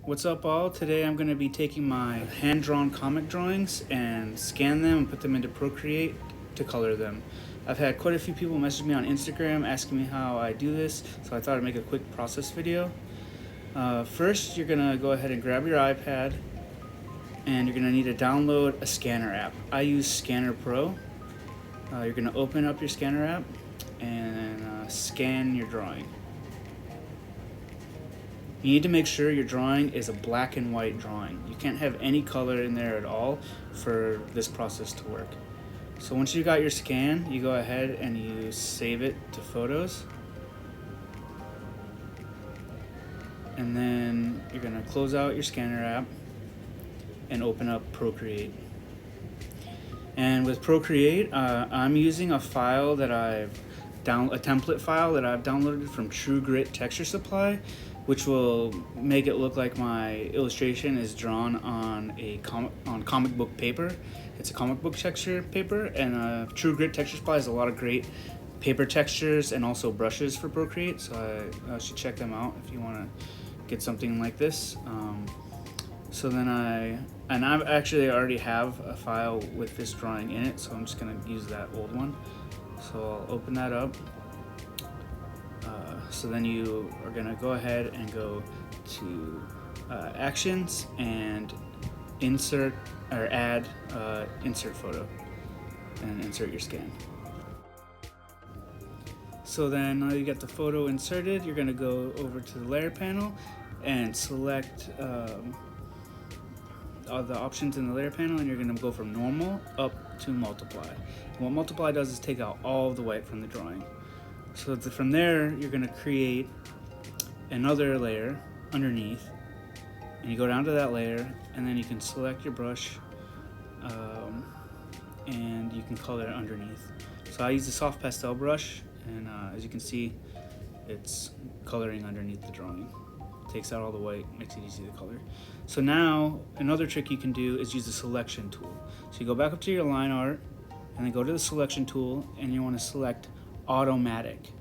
What's up all? Today I'm going to be taking my hand-drawn comic drawings and scan them and put them into Procreate to color them. I've had quite a few people message me on Instagram asking me how I do this, so I thought I'd make a quick process video. First, you're going to go ahead and grab your iPad and you're going to need to download a scanner app. I use Scanner Pro. You're going to open up your scanner app and scan your drawing. You need to make sure your drawing is a black and white drawing. You can't have any color in there at all for this process to work. So once you got your scan, you go ahead and you save it to photos. And then you're gonna close out your scanner app and open up Procreate. And with Procreate, I'm using a file that a template file that I've downloaded from True Grit Texture Supply, which will make it look like my illustration is drawn on comic book paper. It's a comic book texture paper, and True Grit Texture Supply has a lot of great paper textures and also brushes for Procreate, so I should check them out if you want to get something like this. So then I actually already have a file with this drawing in it, so I'm just gonna use that old one. So I'll open that up. So then you are gonna go ahead and go to Actions and insert or add insert photo and insert your scan. So then now you get the photo inserted, you're gonna go over to the layer panel and select all the options in the layer panel, and you're gonna go from normal up to multiply. And what multiply does is take out all of the white from the drawing. So from there, you're gonna create another layer underneath, and you go down to that layer, and then you can select your brush, and you can color underneath. So I use the soft pastel brush, and as you can see, it's coloring underneath the drawing. Takes out all the white, makes it easy to color. So now, another trick you can do is use the selection tool. So you go back up to your line art, and then go to the selection tool, and you wanna select automatic.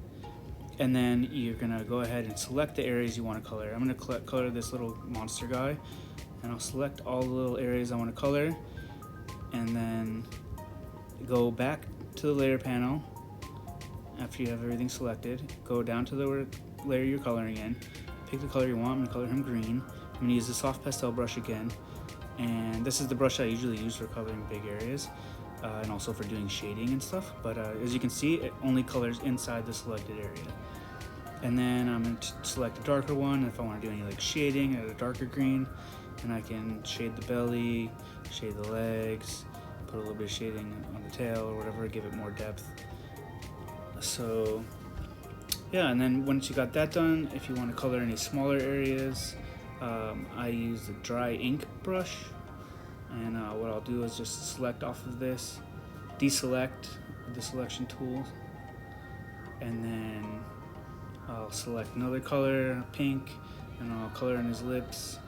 And then you're gonna go ahead and select the areas you wanna color. I'm gonna color this little monster guy, and I'll select all the little areas I wanna color, and then go back to the layer panel. After you have everything selected, go down to the layer you're coloring in, pick the color you want. I'm gonna color him green. I'm gonna use the soft pastel brush again, and this is the brush I usually use for coloring big areas, and also for doing shading and stuff, but as you can see, it only colors inside the selected area. And then I'm going to select a darker one. If I want to do any like shading, add a darker green, and I can shade the belly, shade the legs, put a little bit of shading on the tail or whatever, give it more depth. So yeah, and then once you got that done, if you want to color any smaller areas, I use the dry ink brush. And what I'll do is just select off of this, deselect the selection tool, and then I'll select another color, pink, and I'll color in his lips.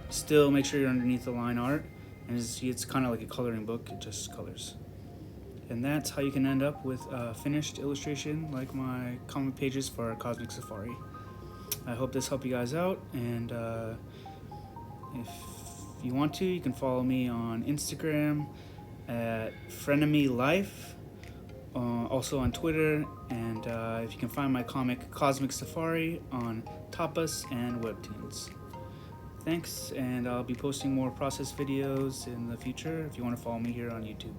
Still make sure you're underneath the line art, and as you see, it's kind of like a coloring book, it just colors. And that's how you can end up with a finished illustration like my comic pages for Cosmic Safari. I hope this helped you guys out, and if you want to, you can follow me on Instagram at Frenemy Life, also on Twitter, and if you can find my comic Cosmic Safari on Tapas and Webtoons. Thanks, and I'll be posting more process videos in the future if you want to follow me here on YouTube.